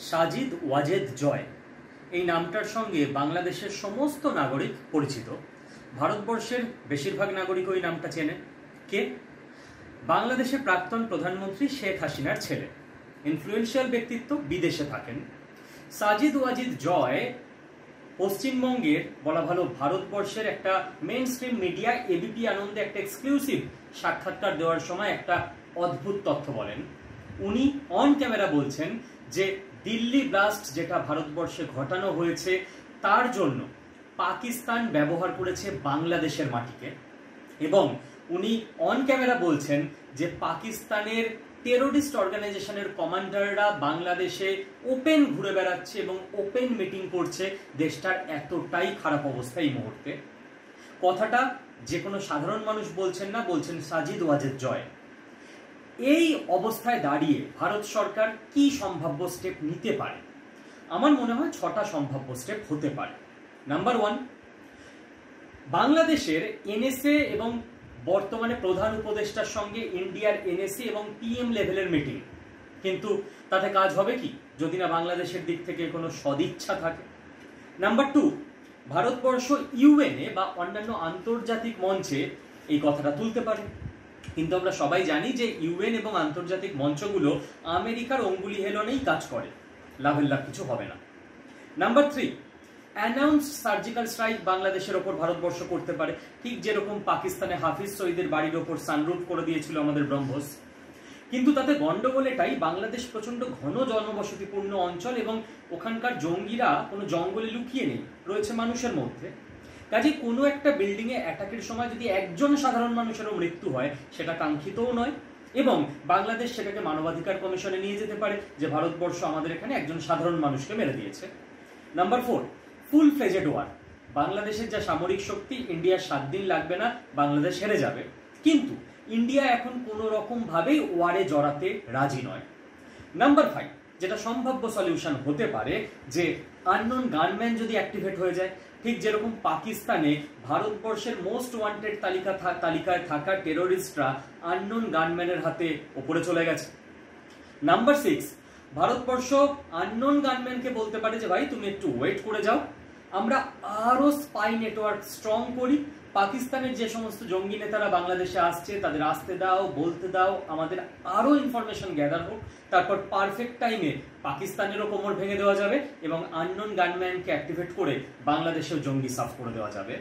সাজিদ ওয়াজেদ জয় এই নামটার সঙ্গে বাংলাদেশের সমস্ত নাগরিক পরিচিত। ভারতবর্ষের বেশিরভাগ নাগরিক ওই নামটা চেনে। কে? বাংলাদেশের প্রাক্তন প্রধানমন্ত্রী শেখ হাসিনার ছেলে, ইনফ্লুয়েন্সিয়াল ব্যক্তিত্ব, বিদেশে থাকেন। সাজিদ ওয়াজেদ জয় পশ্চিমবঙ্গের, বলা ভালো ভারতবর্ষের একটা মেইন স্ট্রিম মিডিয়া এবিপি আনন্দে একটা এক্সক্লুসিভ সাক্ষাৎকার দেওয়ার সময় একটা অদ্ভুত তথ্য বলেন। উনি অন ক্যামেরা বলছেন যে দিল্লি ব্লাস্ট যেটা ভারতবর্ষে ঘটানো হয়েছে তার জন্য পাকিস্তান ব্যবহার করেছে বাংলাদেশের মাটিকে, এবং উনি অন ক্যামেরা বলছেন যে পাকিস্তানের টেরোরিস্ট অর্গানাইজেশনের কমান্ডাররা বাংলাদেশে ওপেন ঘুরে বেড়াচ্ছে এবং ওপেন মিটিং করছে। দেশটার এতটাই খারাপ অবস্থা এই মুহূর্তে। কথাটা যে কোনো সাধারণ মানুষ বলছেন না, বলছেন সাজিদ ওয়াজেদ জয়। এই অবস্থায় দাঁড়িয়ে ভারত সরকার কি সম্ভাব্য স্টেপ নিতে পারে? আমার মনে হয় 6টা সম্ভাব্য স্টেপ হতে পারে। নাম্বার 1, বাংলাদেশের এনএসএ এবং বর্তমানে প্রধান উপদেষ্টার সঙ্গে ইন্ডিয়ার এনএসএ এবং পিএম লেভেলের মিটিং, কিন্তু তাতে কাজ হবে কি যদি না বাংলাদেশের দিক থেকে কোনো সদিচ্ছা থাকে। নাম্বার 2, ভারতবর্ষ ইউএনএ বা অন্যান্য আন্তর্জাতিক মঞ্চে এই কথাটা তুলতে পারে, কিন্তু আমরা সবাই জানি যে ইউএন এবং আন্তর্জাতিক মঞ্চগুলো আমেরিকার অঙ্গুলি হেলনেই কাজ করে, লাভের লাভ কিছু হবে না। নাম্বার 3, অ্যানাউন্সড সার্জিক্যাল স্ট্রাইক বাংলাদেশের ওপর ভারতবর্ষ করতে পারে, ঠিক যেরকম পাকিস্তানে হাফিজ সঈদের বাড়ির ওপর সানরুফ করে দিয়েছিল আমাদের ব্রহ্মস। কিন্তু তাতে গন্ডগোল এটাই, বাংলাদেশ প্রচন্ড ঘন জনবসতিপূর্ণ অঞ্চল এবং ওখানকার জঙ্গিরা কোনো জঙ্গলে লুকিয়ে নেই, রয়েছে মানুষের মধ্যে। কাজে কোনো একটা বিল্ডিং এ অ্যাটাকের সময় যদি একজন সাধারণ মানুষেরও মৃত্যু হয় সেটা কাঙ্ক্ষিতও নয়, এবং বাংলাদেশ সেটাকে মানবাধিকার কমিশনে নিয়ে যেতে পারে যে ভারতবর্ষ আমাদের এখানে একজন সাধারণ মানুষকে মেরে দিয়েছে। Number 4, full fledged war. বাংলাদেশের যা সামরিক শক্তি, ইন্ডিয়ার 7 দিন লাগবে না, বাংলাদেশ হেরে যাবে, কিন্তু ইন্ডিয়া এখন কোনো রকম ভাবেই ওয়ারে জড়াতে রাজি নয়। নাম্বার 5, যেটা সম্ভাব্য সলিউশন হতে পারে, যে আননোন গানম্যান যদি অ্যাক্টিভেট হয়ে যায়, ঠিক যেরকম পাকিস্তানে ভারতবর্ষের মোস্ট ওয়ান্টেড তালিকায় থাকা টেরোরিস্টরা আননোন গানম্যানের হাতে ওপরে চলে গেছে। নাম্বার 6, ভারতবর্ষ আননোন গানম্যানকে বলতে পারে যে ভাই তুমি একটু ওয়েট করে যাও, আমরা আরো স্পাই নেটওয়ার্ক স্ট্রং করি, পাকিস্তানের যে সমস্ত জঙ্গি নেতারা বাংলাদেশে আসছে তাদের আসতে দাও, বলতে দাও, আমাদের আরো ইনফরমেশন গ্যাদার হোক, তারপর পারফেক্ট টাইমে পাকিস্তানেরও কোমর ভেঙে দেওয়া যাবে এবং আননোন গানম্যানকে অ্যাক্টিভেট করে বাংলাদেশেও জঙ্গি সাফ করে দেওয়া যাবে।